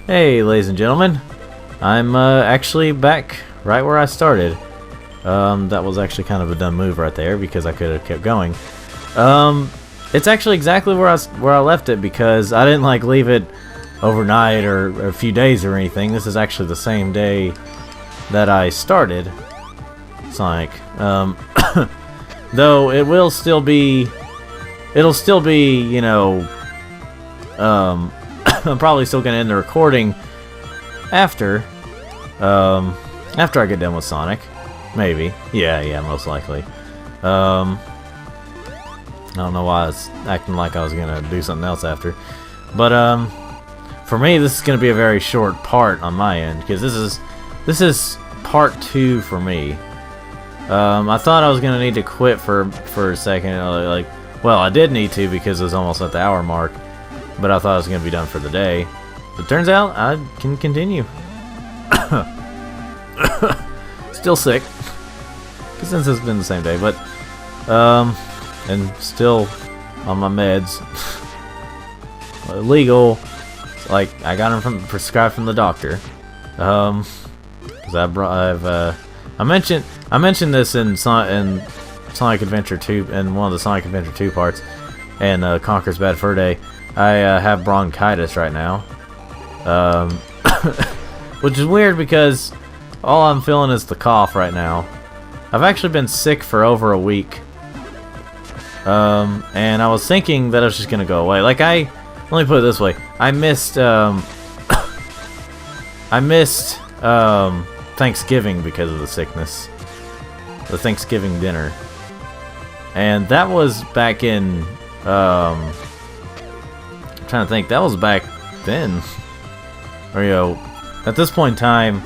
Hey, ladies and gentlemen, I'm actually back right where I started. That was actually kind of a dumb move right there because I could have kept going. It's actually exactly where I left it because I didn't like leave it overnight or a few days or anything. This is actually the same day that I started Sonic. Though it will still be, you know, I'm probably still gonna end the recording after I get done with Sonic. Maybe. Yeah, most likely. I don't know why I was acting like I was gonna do something else after. But for me this is gonna be a very short part on my end because this is part 2 for me. I thought I was gonna need to quit for a second, well, I did need to because it was almost at the hour mark, but I thought I was gonna be done for the day. But turns out I can continue. Still sick, since it's been the same day, but and still on my meds. Legal, like I got them prescribed from the doctor. Because I mentioned this in Sonic Adventure 2, in one of the Sonic Adventure 2 parts, and Conker's Bad Fur Day. I have bronchitis right now, which is weird because all I'm feeling is the cough right now. I've actually been sick for over a week, and I was thinking that it was just gonna go away. Like let me put it this way: I missed Thanksgiving because of the sickness, the Thanksgiving dinner, and that was back in I'm trying to think. That was back then, or you know, at this point in time,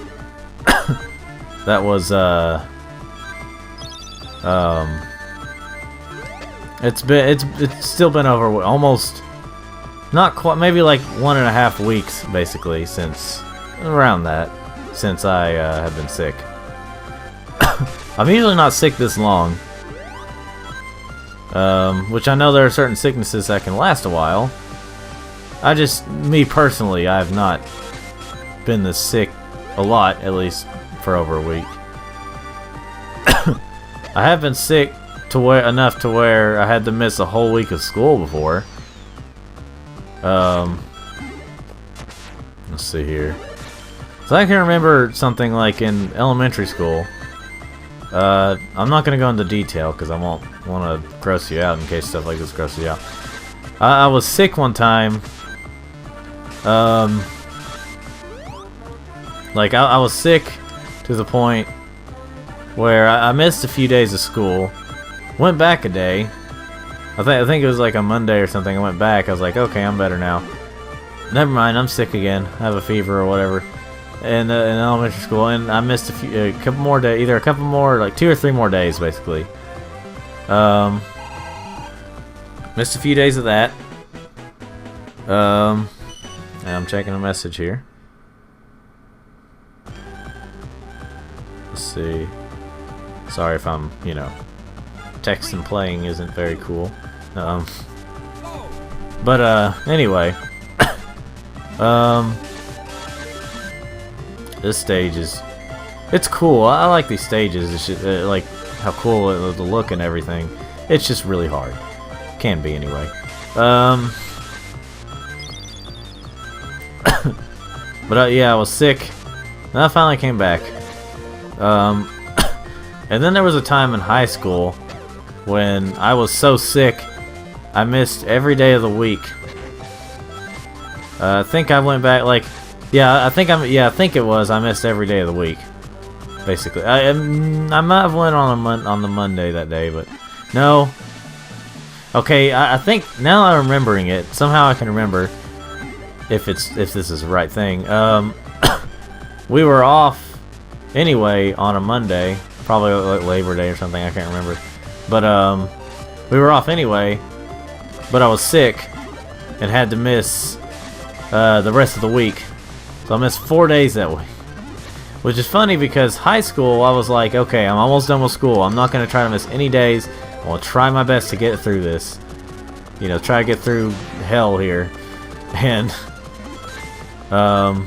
that was it's still been over almost, not quite, maybe like 1.5 weeks basically since around that, since I have been sick. I'm usually not sick this long, which I know there are certain sicknesses that can last a while. Me personally, I have not been this sick a lot, at least for over a week. I have been sick enough to where I had to miss a whole week of school before. Let's see here. So I can remember something like in elementary school. I'm not going to go into detail because I won't want to gross you out in case stuff like this grosses you out. I was sick one time. Like I was sick to the point where I missed a few days of school. Went back a day. I think it was like a Monday or something. I went back. I was like, okay, I'm better now. Never mind, I'm sick again. I have a fever or whatever. In elementary school, and I missed a couple more days, either a couple more, like 2 or 3 more days, basically. Missed a few days of that. And I'm checking a message here. Let's see. Sorry if I'm, you know, text and playing isn't very cool. Anyway. This stage it's cool. I like these stages. It's just, like how cool the look and everything. It's just really hard. Can be anyway. But yeah, I was sick. Then I finally came back. And then there was a time in high school when I was so sick I missed every day of the week. I think I went back like, I think it was. I missed every day of the week, basically. I might have went on the Monday that day, but no. Okay, I think now I'm remembering it. Somehow I can remember if this is the right thing. We were off anyway on a Monday, probably like Labor Day or something. I can't remember, but we were off anyway. But I was sick and had to miss the rest of the week. So I missed 4 days that week. Which is funny because high school, I was like, okay, I'm almost done with school. I'm not going to try to miss any days. I will try my best to get through this. You know, try to get through hell here. And I'm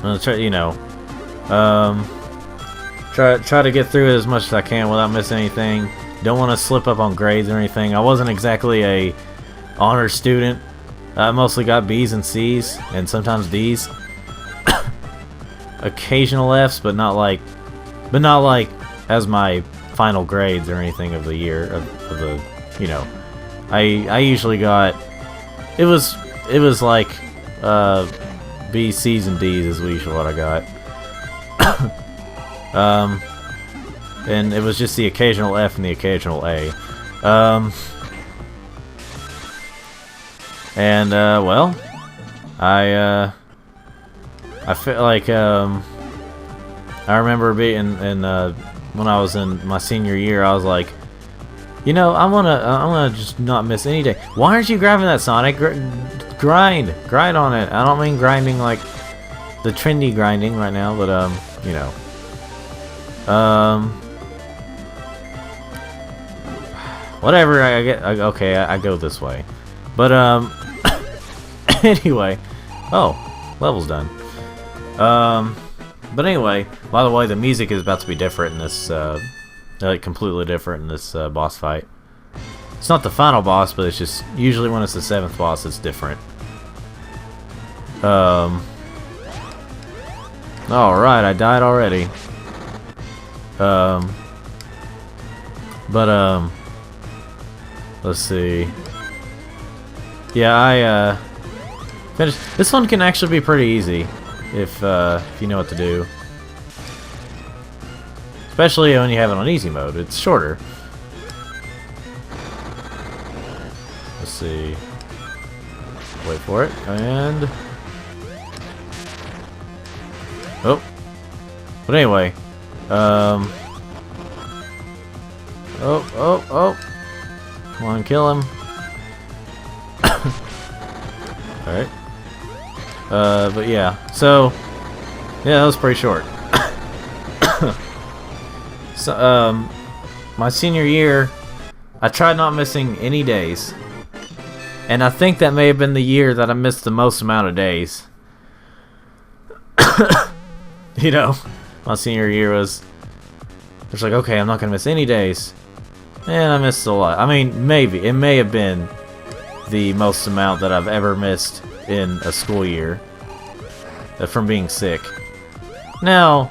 gonna try, you know, try to get through it as much as I can without missing anything. Don't want to slip up on grades or anything. I wasn't exactly a honor student. I mostly got B's and C's and sometimes D's. Occasional F's, but not like as my final grades or anything of the year of the, you know. I usually got, it was like B's, C's, and D's is usually what I got. And it was just the occasional F and the occasional A. Well, I feel like I remember being in when I was in my senior year, I was like, you know, I wanna just not miss any day. Why aren't you grabbing that, Sonic? Grind on it. I don't mean grinding like the trendy grinding right now, but you know, whatever. Okay, I go this way, but anyway. Oh, level's done. But anyway, by the way, the music is about to be different in this, like completely different in this boss fight. It's not the final boss, but it's just usually when it's the 7th boss, it's different. All right, I died already. Let's see. Yeah, I finished. This one can actually be pretty easy if you know what to do. Especially when you have it on easy mode. It's shorter. Let's see. Wait for it. And... oh. But anyway. Oh. Come on, kill him. Alright. But yeah. So, yeah, that was pretty short. So, my senior year, I tried not missing any days. And I think that may have been the year that I missed the most amount of days. You know, my senior year was just like, okay, I'm not going to miss any days. And I missed a lot. I mean, maybe. It may have been the most amount that I've ever missed in a school year from being sick. Now,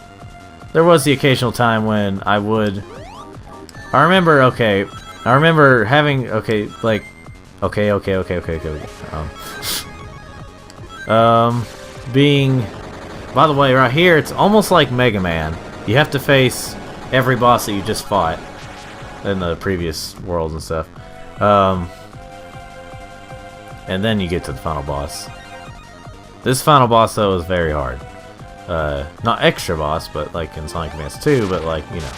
there was the occasional time when I would... I remember having... okay, like... Okay. Being... By the way, right here, it's almost like Mega Man. You have to face every boss that you just fought in the previous worlds and stuff. And then you get to the final boss. This final boss, though, is very hard. Not extra boss, but like in Sonic Advance 2, but like, you know.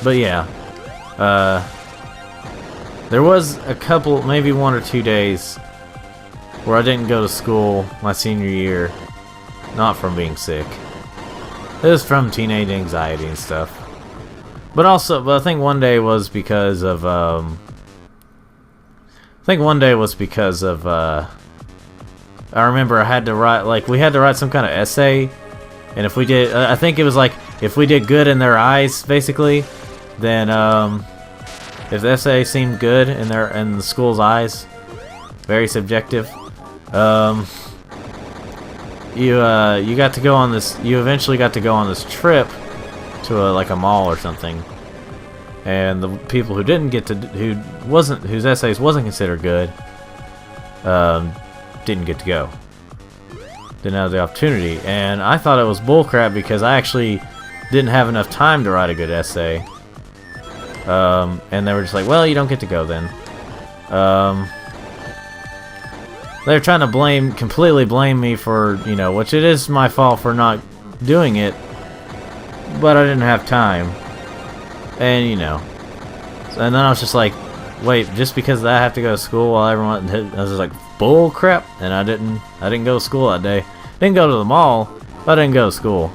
But yeah. There was a couple, maybe 1 or 2 days where I didn't go to school my senior year. Not from being sick. It was from teenage anxiety and stuff. But I think one day was because of, I remember I had to write, like, we had to write some kind of essay, and if we did, I think it was like, if we did good in their eyes, basically, then, if the essay seemed good in the school's eyes, very subjective, you got to go on this, you eventually got to go on this trip to like a mall or something, and the people who didn't get to, whose essays wasn't considered good, didn't get to go. Didn't have the opportunity, and I thought it was bullcrap because I actually didn't have enough time to write a good essay. And they were just like, well, you don't get to go then. They're trying to completely blame me for, you know, which it is my fault for not doing it, but I didn't have time. And, you know, and then I was just like, wait, just because I have to go to school while everyone, I was just like, bull crap, and I didn't go to school that day. Didn't go to the mall, but I didn't go to school.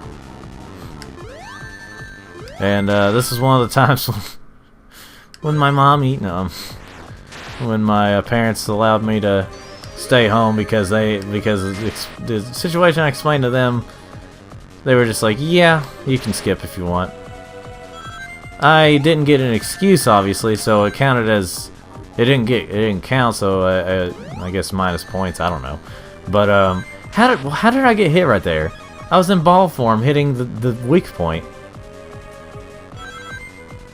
And this is one of the times when my mommy, no, when my parents allowed me to stay home because the situation I explained to them, they were just like, yeah, you can skip if you want. I didn't get an excuse, obviously, so it counted as it didn't count. So I guess minus points. I don't know, but how did I get hit right there? I was in ball form, hitting the weak point.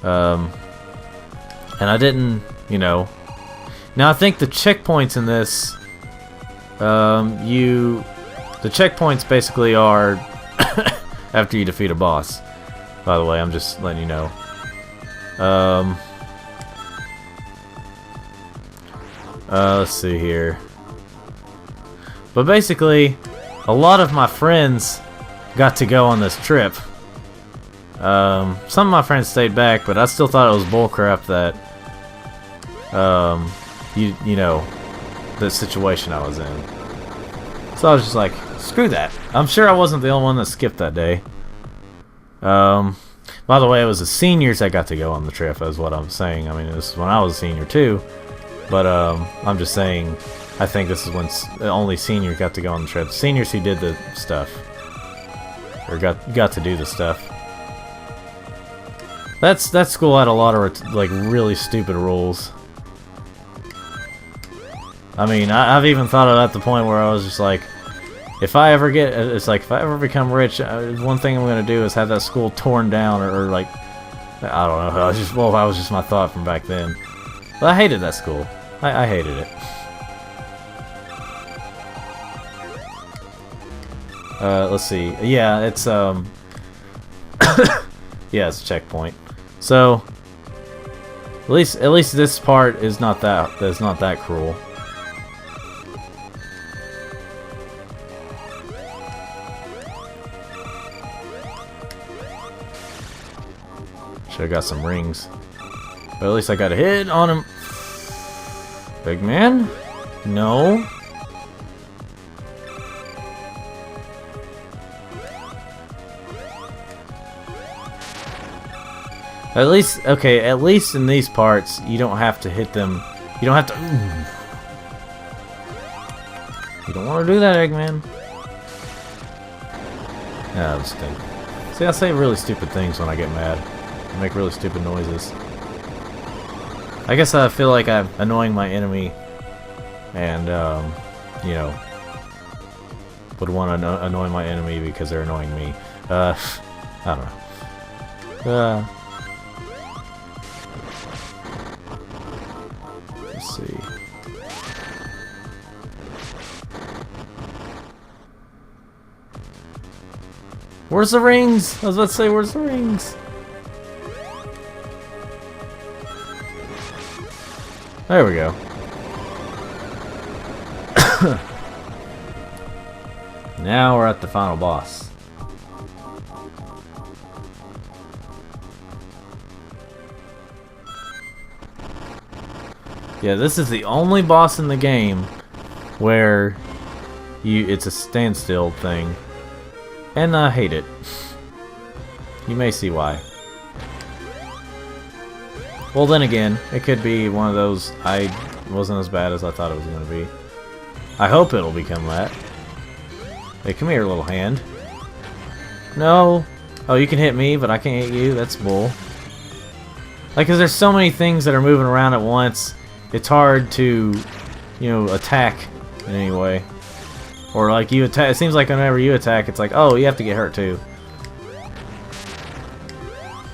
And I didn't, you know. Now I think the checkpoints in this, the checkpoints basically are after you defeat a boss. By the way, I'm just letting you know. Let's see here. But basically, a lot of my friends got to go on this trip. Some of my friends stayed back, but I still thought it was bullcrap that, you know, the situation I was in. So I was just like, screw that. I'm sure I wasn't the only one that skipped that day. By the way, it was the seniors that got to go on the trip, is what I'm saying. I mean, this is when I was a senior too. But I'm just saying, I think this is when only seniors got to go on the trip. Seniors who did the stuff, or got to do the stuff. That school had a lot of like really stupid rules. I mean, I've even thought of it at the point where I was just like, if I ever become rich, one thing I'm gonna do is have that school torn down, or like, I don't know. That was just my thought from back then. But I hated that school. I hated it. Let's see. Yeah, it's yeah, it's a checkpoint. So at least this part is not that cruel. Should've got some rings. But at least I got a hit on him. Big man? No. At least, okay, at least in these parts, you don't have to hit them. You don't have to... You don't want to do that, Eggman. Yeah, that was stupid. See, I say really stupid things when I get mad. I make really stupid noises. I guess I feel like I'm annoying my enemy, and you know, would want to annoy my enemy because they're annoying me. I don't know. Let's see. Where's the rings? I was about to say, where's the rings? There we go. Now we're at the final boss. Yeah, this is the only boss in the game where it's a standstill thing. And I hate it. You may see why. Well, then again, it could be one of those, I wasn't as bad as I thought it was going to be. I hope it'll become that. Hey, come here, little hand. No. Oh, you can hit me, but I can't hit you. That's bull. Like, because there's so many things that are moving around at once, it's hard to, you know, attack in any way. Or, like, you attack, it seems like whenever you attack, it's like, oh, you have to get hurt, too.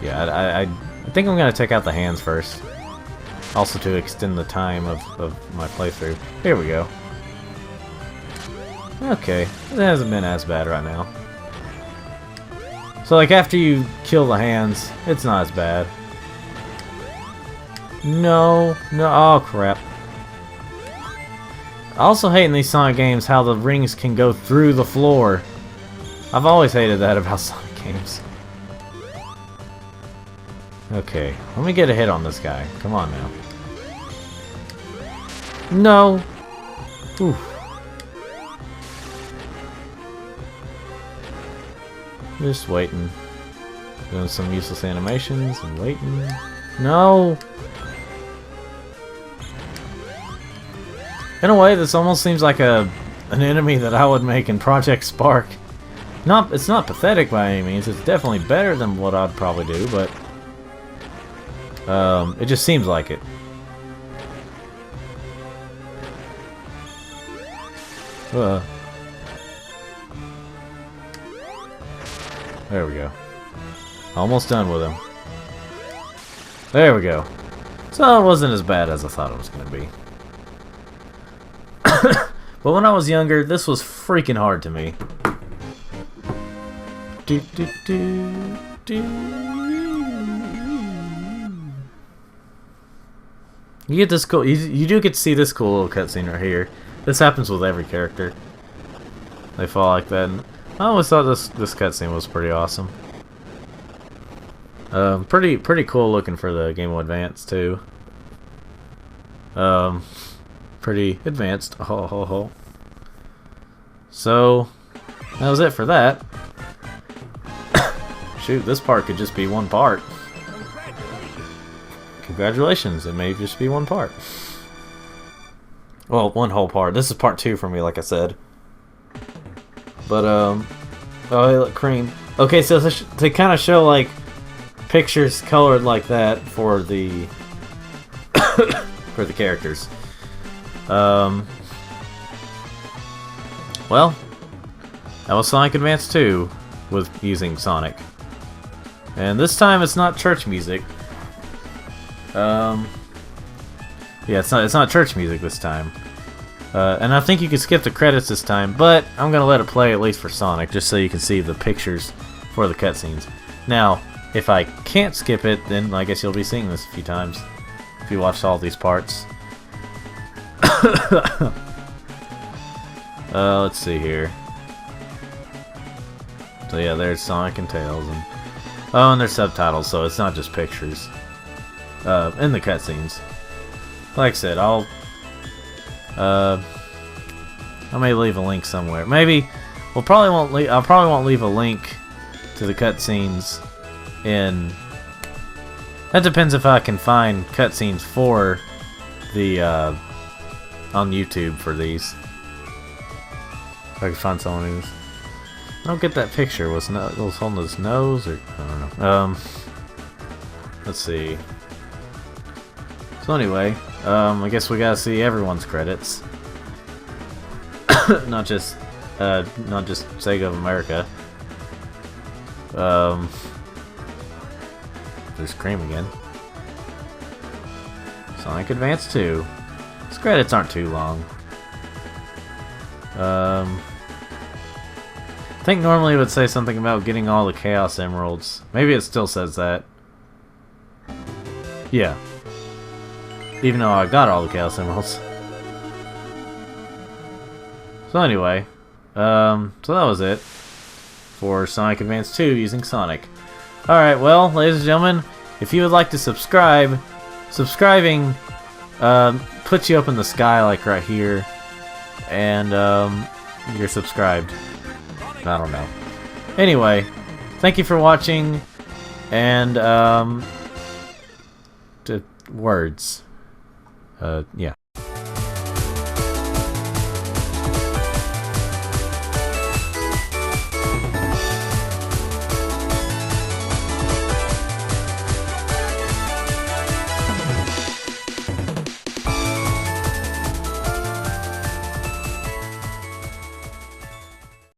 Yeah, I think I'm going to take out the hands first. Also to extend the time of my playthrough. Here we go. Okay, it hasn't been as bad right now. So like after you kill the hands, it's not as bad. No, oh crap. I also hate in these Sonic games how the rings can go through the floor. I've always hated that about Sonic games. Okay, let me get a hit on this guy. Come on now. No. Oof. Just waiting. Doing some useless animations and waiting. No. In a way, this almost seems like an enemy that I would make in Project Spark. It's not pathetic by any means. It's definitely better than what I'd probably do, but it just seems like it. There we go. Almost done with him. There we go. So it wasn't as bad as I thought it was going to be. But when I was younger, this was freaking hard to me. You get this cool. You do get to see this cool little cutscene right here. This happens with every character. They fall like that. And I always thought this cutscene was pretty awesome. Pretty cool looking for the Game Boy Advance too. Pretty advanced. Ho ho ho. So that was it for that. Shoot, this part could just be one part. Congratulations, it may just be one part. Well, one whole part. This is part 2 for me, like I said. But oh, hey, look, cream. Okay, so to kind of show like pictures colored like that for the for the characters. Well, that was Sonic Advance 2 with using Sonic. And this time it's not church music. Yeah, it's not church music this time. And I think you can skip the credits this time, but I'm gonna let it play at least for Sonic, just so you can see the pictures for the cutscenes. Now, if I can't skip it, then I guess you'll be seeing this a few times if you watched all these parts. Let's see here. So yeah, there's Sonic and Tails, and and there's subtitles, so it's not just pictures. In the cutscenes. Like I said, I may leave a link somewhere. Maybe I probably won't leave a link to the cutscenes in. That depends if I can find cutscenes for the on YouTube for these. If I can find someone who's. I don't get that picture. Was holding his nose, or I don't know. Let's see. So anyway, I guess we gotta see everyone's credits. not just Sega of America. There's Cream again. Sonic Advance 2. These credits aren't too long. I think normally it would say something about getting all the Chaos Emeralds. Maybe it still says that. Yeah. Even though I got all the Chaos Emeralds. So anyway, so that was it for Sonic Advance 2 using Sonic. Alright, well, ladies and gentlemen, if you would like to subscribe, subscribing puts you up in the sky like right here, and you're subscribed. I don't know. Anyway, thank you for watching, and words. Yeah.